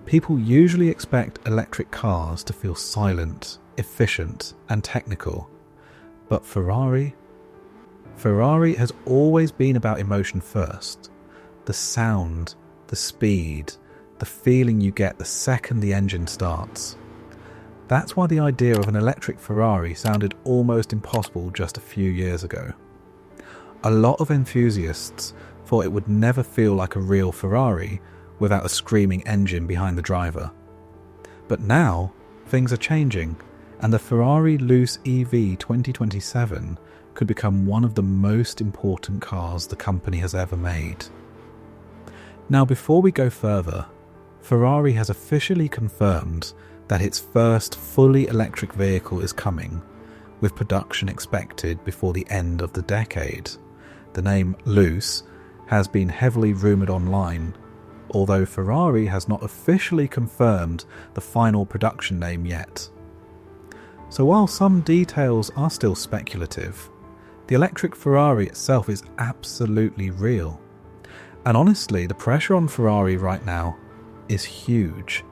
People usually expect electric cars to feel silent, efficient and technical, but Ferrari has always been about emotion first. The sound, the speed, the feeling you get the second the engine starts. That's why the idea of an electric Ferrari sounded almost impossible just a few years ago. A lot of enthusiasts thought it would never feel like a real Ferrari without a screaming engine behind the driver. But now, things are changing, and the Ferrari Luce EV 2027 could become one of the most important cars the company has ever made. Now, before we go further, Ferrari has officially confirmed that its first fully electric vehicle is coming, with production expected before the end of the decade. The name Luce has been heavily rumoured online, although Ferrari has not officially confirmed the final production name yet. So while some details are still speculative, the electric Ferrari itself is absolutely real. And honestly, the pressure on Ferrari right now is huge,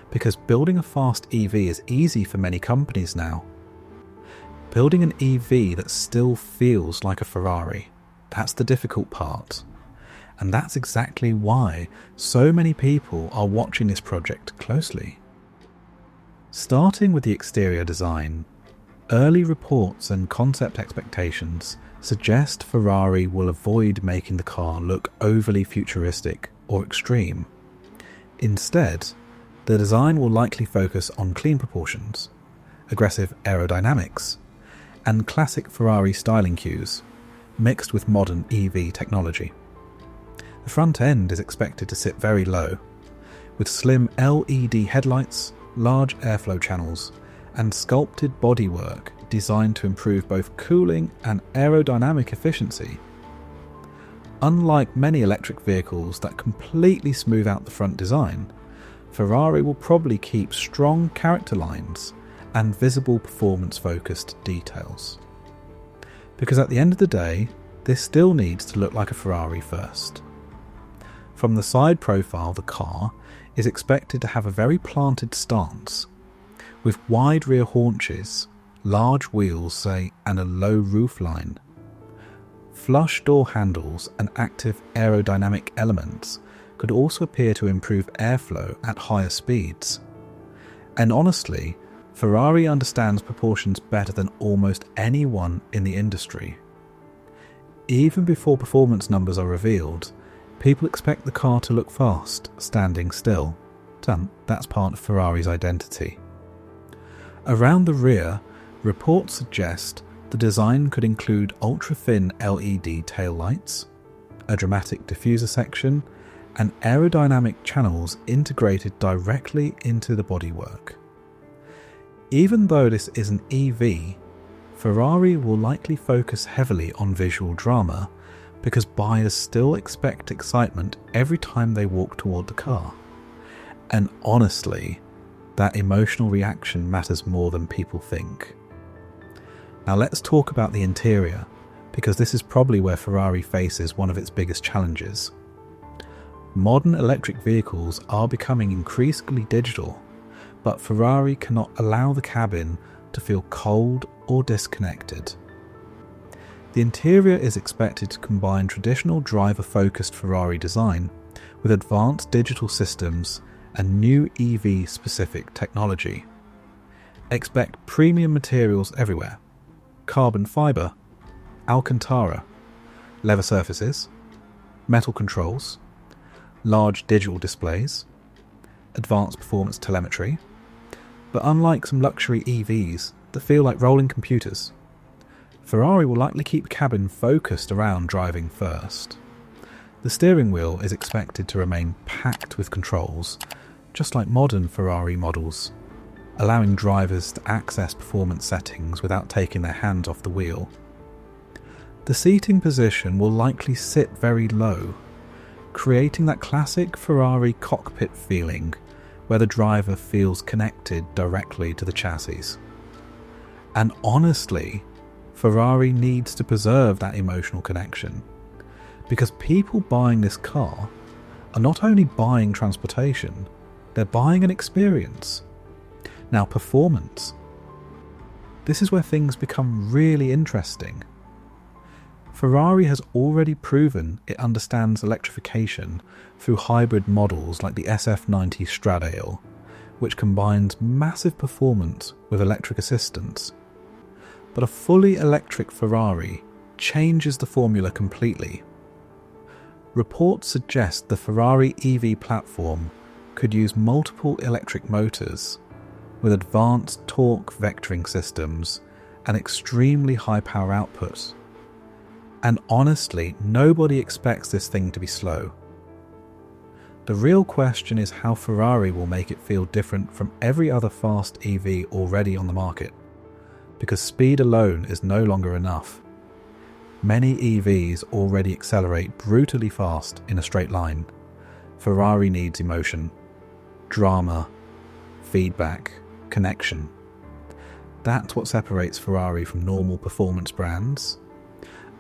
because building a fast EV is easy for many companies now. Building an EV that still feels like a Ferrari, that's the difficult part. And that's exactly why so many people are watching this project closely. Starting with the exterior design, early reports and concept expectations suggest Ferrari will avoid making the car look overly futuristic or extreme. Instead, the design will likely focus on clean proportions, aggressive aerodynamics, and classic Ferrari styling cues, mixed with modern EV technology. The front end is expected to sit very low, with slim LED headlights, large airflow channels, and sculpted bodywork designed to improve both cooling and aerodynamic efficiency. Unlike many electric vehicles that completely smooth out the front design, Ferrari will probably keep strong character lines and visible performance-focused details. Because at the end of the day, this still needs to look like a Ferrari first. From the side profile, the car is expected to have a very planted stance, with wide rear haunches, large wheels, and a low roofline. Flush door handles and active aerodynamic elements could also appear to improve airflow at higher speeds. And honestly, Ferrari understands proportions better than almost anyone in the industry. Even before performance numbers are revealed, people expect the car to look fast, standing still. That's part of Ferrari's identity. Around the rear, reports suggest the design could include ultra-thin LED taillights, a dramatic diffuser section, and aerodynamic channels integrated directly into the bodywork. Even though this is an EV, Ferrari will likely focus heavily on visual drama because buyers still expect excitement every time they walk toward the car. And honestly, that emotional reaction matters more than people think. Now let's talk about the interior, because this is probably where Ferrari faces one of its biggest challenges. Modern electric vehicles are becoming increasingly digital, but Ferrari cannot allow the cabin to feel cold or disconnected. The interior is expected to combine traditional driver-focused Ferrari design with advanced digital systems and new EV-specific technology. Expect premium materials everywhere: carbon fibre, Alcantara, leather surfaces, metal controls, large digital displays, advanced performance telemetry. But unlike some luxury EVs that feel like rolling computers, Ferrari will likely keep the cabin focused around driving first. The steering wheel is expected to remain packed with controls, just like modern Ferrari models, allowing drivers to access performance settings without taking their hands off the wheel. The seating position will likely sit very low, creating that classic Ferrari cockpit feeling where the driver feels connected directly to the chassis. And honestly, Ferrari needs to preserve that emotional connection, because people buying this car are not only buying transportation, They're buying an experience. Now, performance. This is where things become really interesting. Ferrari has already proven it understands electrification through hybrid models like the SF90 Stradale, which combines massive performance with electric assistance. But a fully electric Ferrari changes the formula completely. Reports suggest the Ferrari EV platform could use multiple electric motors with advanced torque vectoring systems and extremely high power output. And honestly, nobody expects this thing to be slow. The real question is how Ferrari will make it feel different from every other fast EV already on the market, because speed alone is no longer enough. Many EVs already accelerate brutally fast in a straight line. Ferrari needs emotion, drama, feedback, connection. That's what separates Ferrari from normal performance brands.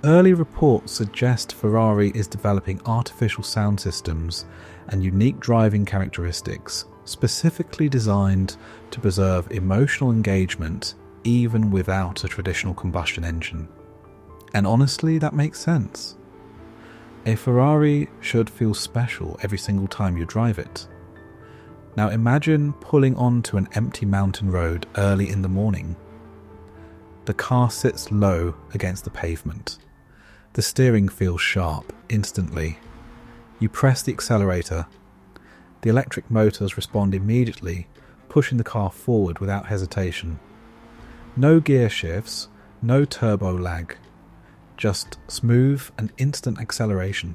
Early reports suggest Ferrari is developing artificial sound systems and unique driving characteristics specifically designed to preserve emotional engagement even without a traditional combustion engine. And honestly, that makes sense. A Ferrari should feel special every single time you drive it. Now imagine pulling onto an empty mountain road early in the morning. The car sits low against the pavement. The steering feels sharp instantly. You press the accelerator. The electric motors respond immediately, pushing the car forward without hesitation. No gear shifts, no turbo lag. Just smooth and instant acceleration.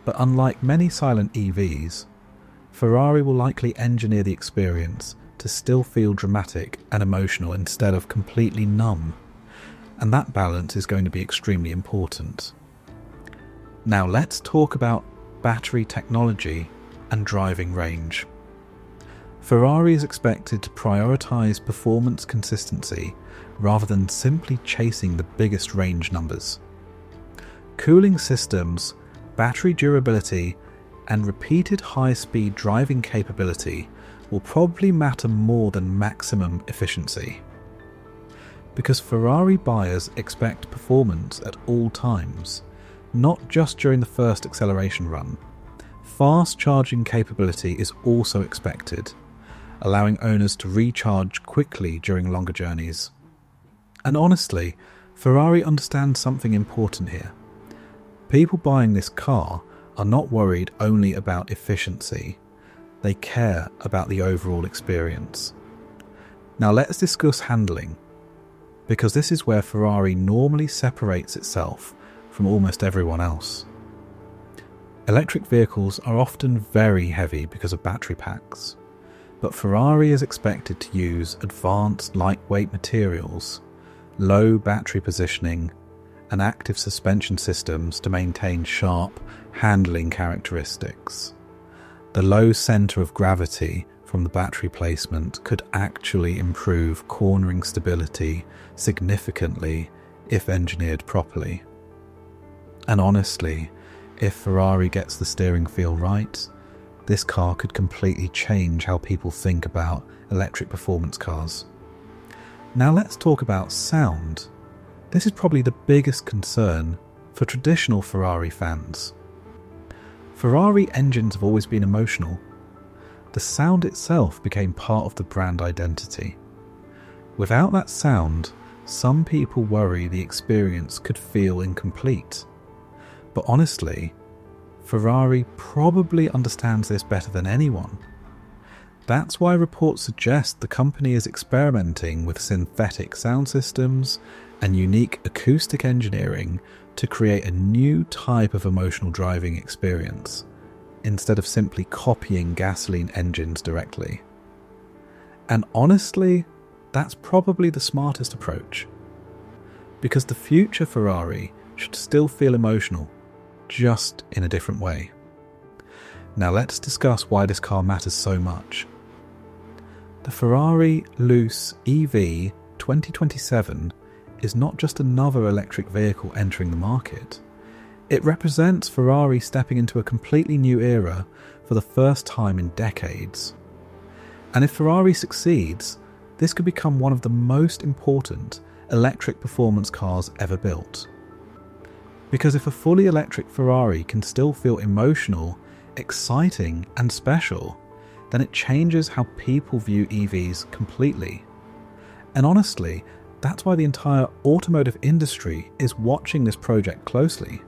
But unlike many silent EVs, Ferrari will likely engineer the experience to still feel dramatic and emotional instead of completely numb. And that balance is going to be extremely important. Now let's talk about battery technology and driving range. Ferrari is expected to prioritise performance consistency rather than simply chasing the biggest range numbers. Cooling systems, battery durability, and repeated high-speed driving capability will probably matter more than maximum efficiency. Because Ferrari buyers expect performance at all times, not just during the first acceleration run. Fast charging capability is also expected, allowing owners to recharge quickly during longer journeys. And honestly, Ferrari understands something important here. People buying this car are not worried only about efficiency. They care about the overall experience. Now let's discuss handling, because this is where Ferrari normally separates itself from almost everyone else. Electric vehicles are often very heavy because of battery packs, but Ferrari is expected to use advanced lightweight materials, low battery positioning, and active suspension systems to maintain sharp handling characteristics. The low centre of gravity from the battery placement could actually improve cornering stability significantly if engineered properly. And honestly, if Ferrari gets the steering feel right, this car could completely change how people think about electric performance cars. Now let's talk about sound. This is probably the biggest concern for traditional Ferrari fans. Ferrari engines have always been emotional. The sound itself became part of the brand identity. Without that sound, some people worry the experience could feel incomplete. But honestly, Ferrari probably understands this better than anyone. That's why reports suggest the company is experimenting with synthetic sound systems and unique acoustic engineering to create a new type of emotional driving experience, instead of simply copying gasoline engines directly. And honestly, that's probably the smartest approach, because the future Ferrari should still feel emotional, just in a different way. Now let's discuss why this car matters so much. The Ferrari Luce EV 2027 is not just another electric vehicle entering the market. It represents Ferrari stepping into a completely new era for the first time in decades. And if Ferrari succeeds, this could become one of the most important electric performance cars ever built. Because if a fully electric Ferrari can still feel emotional, exciting and special, then it changes how people view EVs completely. And honestly, that's why the entire automotive industry is watching this project closely.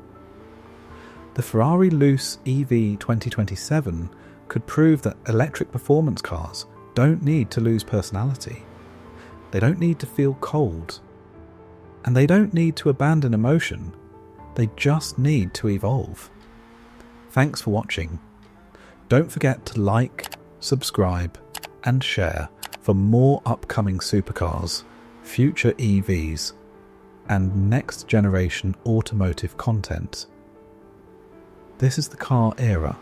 The Ferrari Luce EV 2027 could prove that electric performance cars don't need to lose personality. They don't need to feel cold. And they don't need to abandon emotion. They just need to evolve. Thanks for watching. Don't forget to like, subscribe and share for more upcoming supercars, future EVs and next generation automotive content. This is the car era.